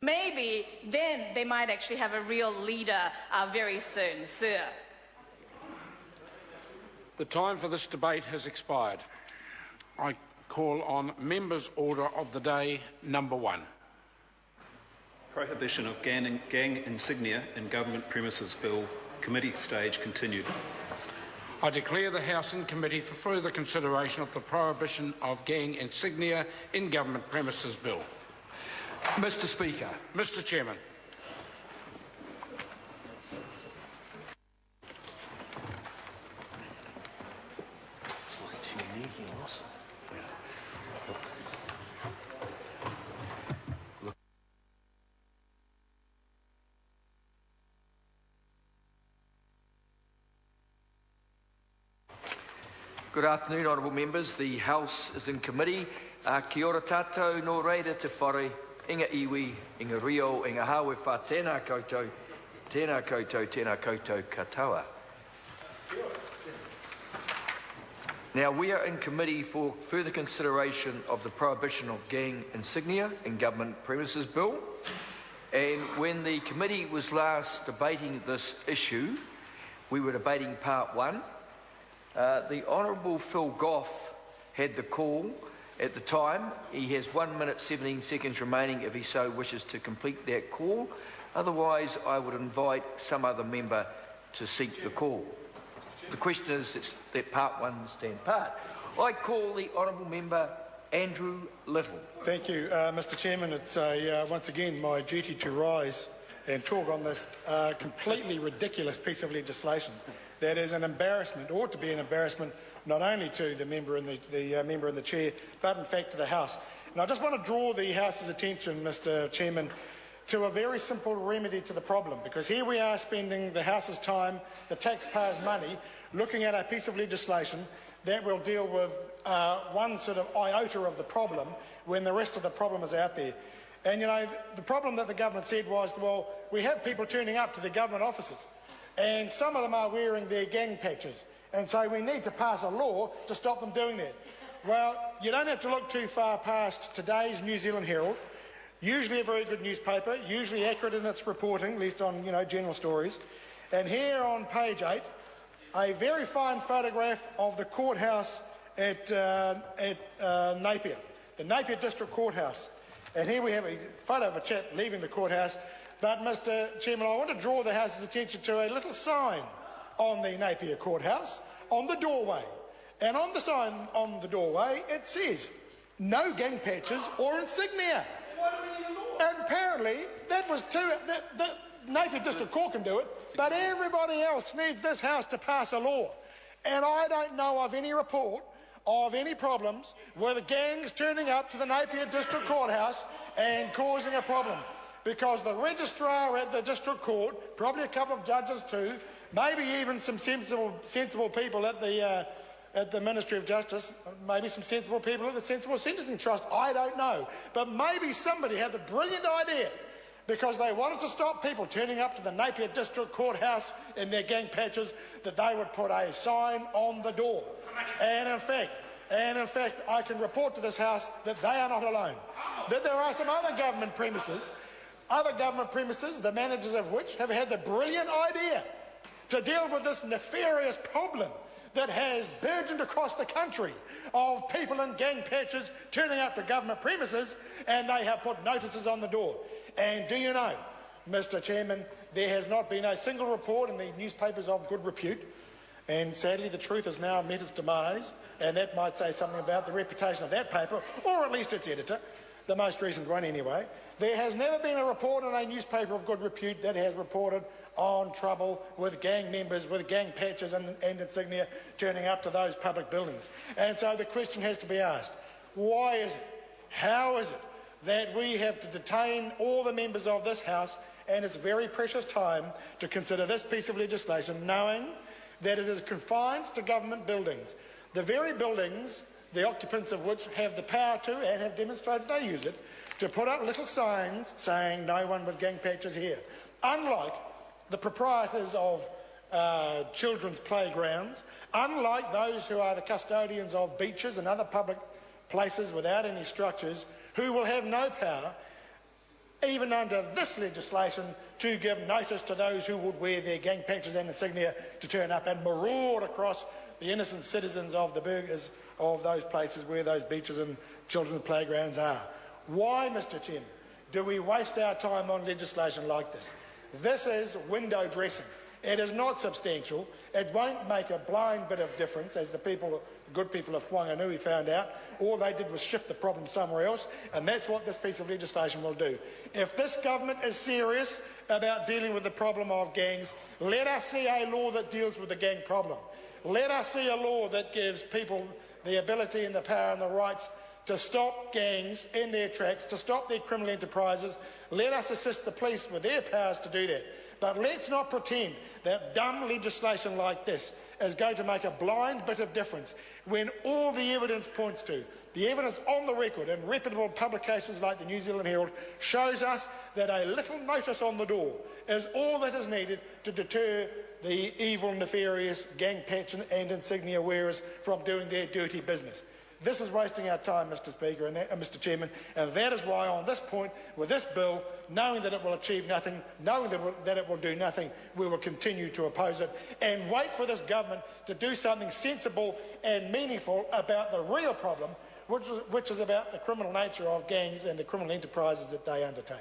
Maybe then they might actually have a real leader very soon, sir. The time for this debate has expired. I call on Members' Order of the Day number 1. Prohibition of gang insignia in government premises bill, committee stage continued. I declare the House in committee for further consideration of the prohibition of gang insignia in government premises bill. Mr. Speaker. Mr. Chairman. Good afternoon, honourable members. The House is in committee. Kia ora tātou, no reira te whare, inga iwi, inga rio, inga hawe wha, tēnā koutou, tēnā koutou, tēnā koutou katoa. Now, we are in committee for further consideration of the prohibition of gang insignia in government premises bill. And when the committee was last debating this issue, we were debating part 1. The Honourable Phil Goff had the call at the time. He has 1 minute 17 seconds remaining if he so wishes to complete that call. Otherwise, I would invite some other member to seek the call. The question is that part 1 stand part. I call the Honourable Member Andrew Little. Thank you, Mr. Chairman. It's once again my duty to rise and talk on this completely ridiculous piece of legislation. That is an embarrassment, ought to be an embarrassment, not only to the member and the member and the chair, but in fact to the House. And I just want to draw the House's attention, Mr. Chairman, to a very simple remedy to the problem, because here we are spending the House's time, the taxpayers' money, looking at a piece of legislation that will deal with one sort of iota of the problem when the rest of the problem is out there. And, you know, the problem that the government said was, well, we have people turning up to the government offices, and some of them are wearing their gang patches, and so we need to pass a law to stop them doing that. Well, you don't have to look too far past today's New Zealand Herald, usually a very good newspaper, usually accurate in its reporting, at least on, general stories. And here on page 8, a very fine photograph of the courthouse at Napier, the Napier District Courthouse. And here we have a photo of a chap leaving the courthouse. But, Mr. Chairman, I want to draw the House's attention to a little sign on the Napier Courthouse, on the doorway. And on the sign on the doorway, it says, no gang patches or insignia. And apparently, that was the Napier District Court can do it, but everybody else needs this House to pass a law. And I don't know of any report of any problems with gangs turning up to the Napier District Courthouse and causing a problem. Because the registrar at the district court, probably a couple of judges too, maybe even some sensible people at the Ministry of Justice, maybe some sensible people at the Sensible Sentencing Trust, I don't know. But maybe somebody had the brilliant idea, because they wanted to stop people turning up to the Napier District Courthouse in their gang patches, that they would put a sign on the door. And in fact, I can report to this House that they are not alone. That there are some other government premises, the managers of which have had the brilliant idea to deal with this nefarious problem that has burgeoned across the country of people in gang patches turning up to government premises, and they have put notices on the door. And do you know, Mr. Chairman, there has not been a single report in the newspapers of good repute, and sadly the Truth has now met its demise, and that might say something about the reputation of that paper, or at least its editor, the most recent one anyway. There has never been a report in a newspaper of good repute that has reported on trouble with gang members, with gang patches and insignia turning up to those public buildings. And so the question has to be asked, why is it, how is it that we have to detain all the members of this House and its very precious time to consider this piece of legislation, knowing that it is confined to government buildings, the very buildings the occupants of which have the power to, and have demonstrated they use it, to put up little signs saying no one with gang patches here. Unlike the proprietors of children's playgrounds, unlike those who are the custodians of beaches and other public places without any structures, who will have no power, even under this legislation, to give notice to those who would wear their gang patches and insignia to turn up and maraud across the innocent citizens of the burgers of those places where those beaches and children's playgrounds are. Why, Mr Chairman, do we waste our time on legislation like this? This is window dressing. It is not substantial. It won't make a blind bit of difference, as the good people of Whanganui found out. All they did was shift the problem somewhere else, and that's what this piece of legislation will do. If this government is serious about dealing with the problem of gangs, let us see a law that deals with the gang problem. Let us see a law that gives people the ability and the power and the rights to stop gangs in their tracks, to stop their criminal enterprises. Let us assist the police with their powers to do that. But let's not pretend that dumb legislation like this is going to make a blind bit of difference when all the evidence points to, the evidence on the record in reputable publications like the New Zealand Herald shows us that a little notice on the door is all that is needed to deter the evil, nefarious gang patch and insignia wearers from doing their dirty business. This is wasting our time, Mr Speaker and Mr Chairman, and that is why on this point, with this bill, knowing that it will achieve nothing, knowing that it will do nothing, we will continue to oppose it and wait for this government to do something sensible and meaningful about the real problem, which is about the criminal nature of gangs and the criminal enterprises that they undertake.